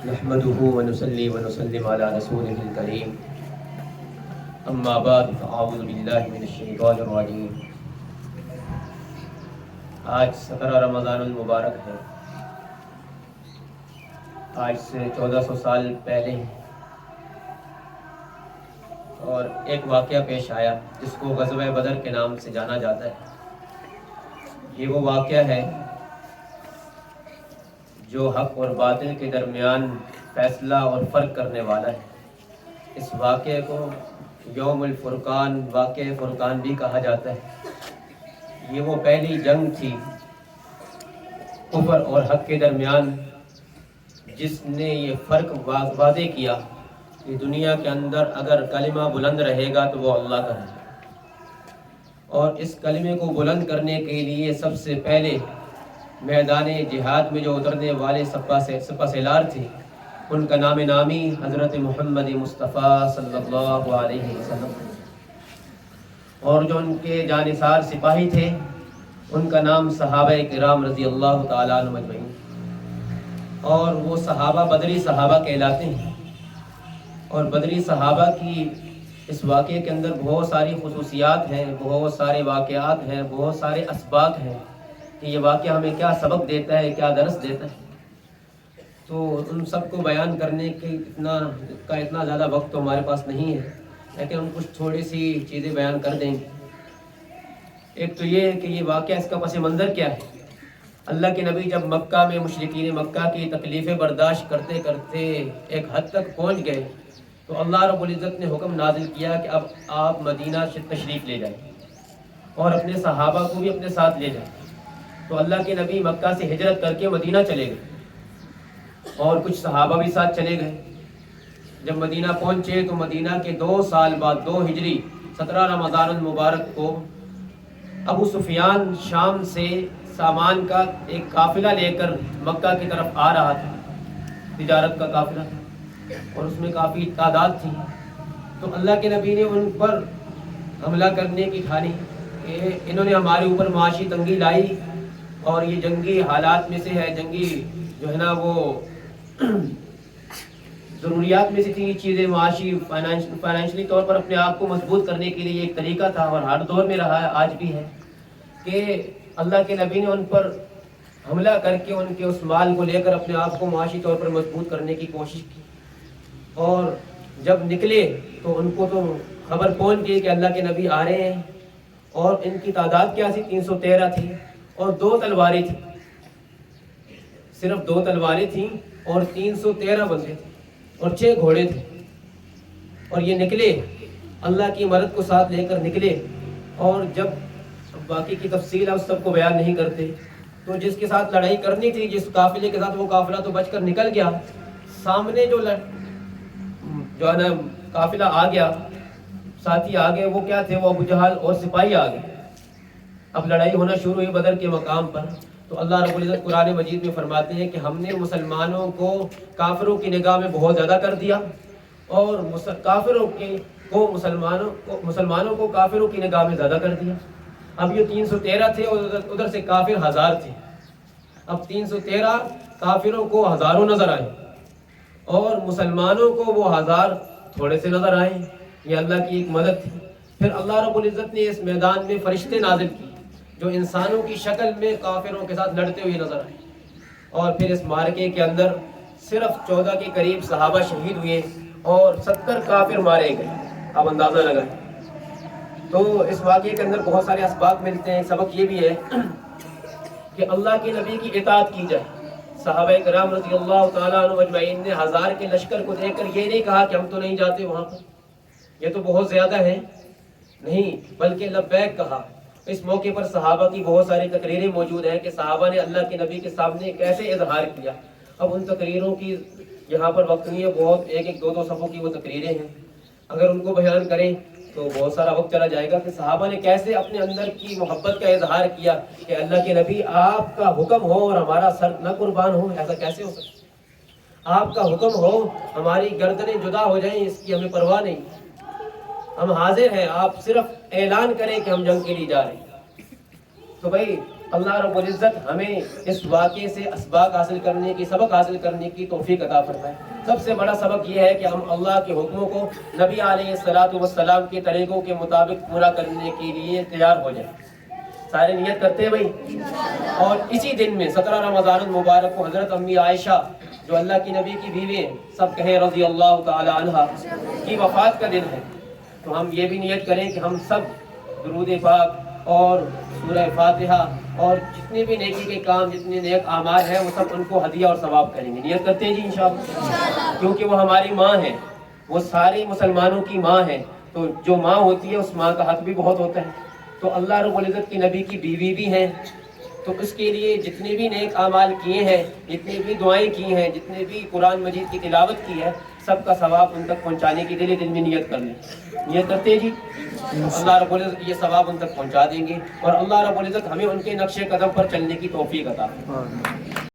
نحمده ونصلي ونسلم على رسوله الكريم اما بعد فاعوذ باللہ من الشیطان الرجیم۔ آج 17 رمضان المبارک ہے۔ آج سے 1400 سال پہلے اور ایک واقعہ پیش آیا جس کو غزوہ بدر کے نام سے جانا جاتا ہے۔ یہ وہ واقعہ ہے جو حق اور باطل کے درمیان فیصلہ اور فرق کرنے والا ہے۔ اس واقعے کو یوم الفرقان، واقعہ فرقان بھی کہا جاتا ہے۔ یہ وہ پہلی جنگ تھی کفر اور حق کے درمیان جس نے یہ فرق واضح کیا کہ دنیا کے اندر اگر کلمہ بلند رہے گا تو وہ اللہ کا ہے، اور اس کلمے کو بلند کرنے کے لیے سب سے پہلے میدان جہاد میں جو اترنے والے سپہ سالار تھے ان کا نام نامی حضرت محمد مصطفیٰ صلی اللہ علیہ وسلم، اور جو ان کے جانثار سپاہی تھے ان کا نام صحابہ کرام رضی اللہ تعالیٰ عنہ اجمعین، اور وہ صحابہ بدری صحابہ کہلاتے ہیں۔ اور بدری صحابہ کی اس واقعے کے اندر بہت ساری خصوصیات ہیں، بہت سارے واقعات ہیں، بہت سارے اسباق ہیں کہ یہ واقعہ ہمیں کیا سبق دیتا ہے، کیا درس دیتا ہے۔ تو ان سب کو بیان کرنے کے اتنا زیادہ وقت تو ہمارے پاس نہیں ہے، لیکن ہم کچھ تھوڑی سی چیزیں بیان کر دیں گے۔ ایک تو یہ ہے کہ یہ واقعہ، اس کا پس منظر کیا ہے۔ اللہ کے نبی جب مکہ میں مشرکین مکہ کی تکلیفیں برداشت کرتے کرتے ایک حد تک پہنچ گئے تو اللہ رب العزت نے حکم نازل کیا کہ اب آپ مدینہ تشریف لے جائیں اور اپنے صحابہ کو بھی اپنے ساتھ لے جائیں۔ تو اللہ کے نبی مکہ سے ہجرت کر کے مدینہ چلے گئے اور کچھ صحابہ بھی ساتھ چلے گئے۔ جب مدینہ پہنچے تو مدینہ کے 2 سال بعد 2 ہجری 17 رمضان المبارک کو ابو سفیان شام سے سامان کا ایک قافلہ لے کر مکہ کی طرف آ رہا تھا، تجارت کا قافلہ تھا، اور اس میں کافی تعداد تھی۔ تو اللہ کے نبی نے ان پر حملہ کرنے کی ٹھانی کہ انہوں نے ہمارے اوپر معاشی تنگی لائی، اور یہ جنگی حالات میں سے ہے، جنگی جو ہے نا وہ ضروریات میں سے تھی یہ چیزیں، معاشی فائنینشلی طور پر اپنے آپ کو مضبوط کرنے کے لیے ایک طریقہ تھا، اور ہر دور میں رہا ہے، آج بھی ہے، کہ اللہ کے نبی نے ان پر حملہ کر کے ان کے اس مال کو لے کر اپنے آپ کو معاشی طور پر مضبوط کرنے کی کوشش کی۔ اور جب نکلے تو ان کو تو خبر پہنچ گئی کہ اللہ کے نبی آ رہے ہیں، اور ان کی تعداد کیا تھی؟ 313 تھی، اور 2 تلواریں تھیں، صرف 2 تلواریں تھیں، اور 313 بندے تھے، اور 6 گھوڑے تھے۔ اور یہ نکلے، اللہ کی مدد کو ساتھ لے کر نکلے، اور جب باقی کی تفصیل ہے اس سب کو بیان نہیں کرتے، تو جس کے ساتھ لڑائی کرنی تھی، جس قافلے کے ساتھ، وہ قافلہ تو بچ کر نکل گیا۔ سامنے جو ہے نا قافلہ آ گیا، ساتھی آ گئے، وہ کیا تھے؟ وہ ابو جہل اور سپاہی آ گئے۔ اب لڑائی ہونا شروع ہوئی بدر کے مقام پر۔ تو اللہ رب العزت قرآن مجید میں فرماتے ہیں کہ ہم نے مسلمانوں کو کافروں کی نگاہ میں بہت زیادہ کر دیا، اور مسلمانوں کو کافروں کی نگاہ میں زیادہ کر دیا۔ اب یہ 313 تھے، اور ادھر سے کافر 1000 تھے۔ اب 313 کافروں کو ہزاروں نظر آئے، اور مسلمانوں کو وہ 1000 تھوڑے سے نظر آئے۔ یہ اللہ کی ایک مدد تھی۔ پھر اللہ رب العزت نے اس میدان میں فرشتے نازل کی جو انسانوں کی شکل میں کافروں کے ساتھ لڑتے ہوئے نظر آئے، اور پھر اس معرکے کے اندر صرف 14 کے قریب صحابہ شہید ہوئے، اور 70 کافر مارے گئے۔ اب اندازہ لگائیں۔ تو اس واقعے کے اندر بہت سارے اسباق ملتے ہیں۔ سبق یہ بھی ہے کہ اللہ کے نبی کی اطاعت کی جائے۔ صحابہ کرام رضی اللہ تعالیٰ عنہ اجمعین نے 1000 کے لشکر کو دیکھ کر یہ نہیں کہا کہ ہم تو نہیں جاتے وہاں پر، یہ تو بہت زیادہ ہے، نہیں، بلکہ لبیک کہا۔ اس موقع پر صحابہ کی بہت ساری تقریریں موجود ہیں کہ صحابہ نے اللہ کے نبی کے سامنے کیسے اظہار کیا۔ اب ان تقریروں کی یہاں پر وقت نہیں ہے، بہت 1-2 صفحوں کی وہ تقریریں ہیں، اگر ان کو بیان کریں تو بہت سارا وقت چلا جائے گا کہ صحابہ نے کیسے اپنے اندر کی محبت کا اظہار کیا کہ اللہ کے نبی آپ کا حکم ہو اور ہمارا سر نہ قربان ہو، ایسا کیسے ہو سکتا؟ آپ کا حکم ہو، ہماری گردنیں جدا ہو جائیں، اس کی ہمیں پرواہ نہیں، ہم حاضر ہیں، آپ صرف اعلان کریں کہ ہم جنگ کے لیے جا رہے ہیں۔ تو بھائی اللہ رب العزت ہمیں اس واقعے سے اسباق حاصل کرنے کی، سبق حاصل کرنے کی توفیق عطا فرمائے۔ سب سے بڑا سبق یہ ہے کہ ہم اللہ کے حکموں کو نبی علیہ السلام کے طریقوں کے مطابق پورا کرنے کے لیے تیار ہو جائیں۔ سارے نیت کرتے ہیں بھائی؟ اور اسی دن میں 17 رمضان المبارک کو حضرت امی عائشہ جو اللہ کی نبی کی بیوی ہیں، سب کہیں رضی اللہ تعالی عنہ، کی وفات کا دن ہے۔ تو ہم یہ بھی نیت کریں کہ ہم سب درود پاک اور سورہ فاتحہ اور جتنے بھی نیکی کے کام، جتنے نیک اعمال ہیں، وہ سب ان کو ہدیہ اور ثواب کریں گے۔ نیت کرتے ہیں جی انشاءاللہ، کیونکہ وہ ہماری ماں ہیں، وہ سارے مسلمانوں کی ماں ہیں۔ تو جو ماں ہوتی ہے اس ماں کا حق بھی بہت ہوتا ہے۔ تو اللہ رب العزت کی نبی کی بیوی بھی ہیں، تو اس کے لیے جتنے بھی نیک اعمال کیے ہیں، جتنی بھی دعائیں کی ہیں، جتنے بھی قرآن مجید کی تلاوت کی ہے، سب کا ثواب ان تک پہنچانے کے لیے دل میں نیت کر لیں۔ نیت کرتے ہیں جی؟ اللہ رب العزت یہ ثواب ان تک پہنچا دیں گے، اور اللہ رب العزت ہمیں ان کے نقش قدم پر چلنے کی توفیق عطا فرمائے۔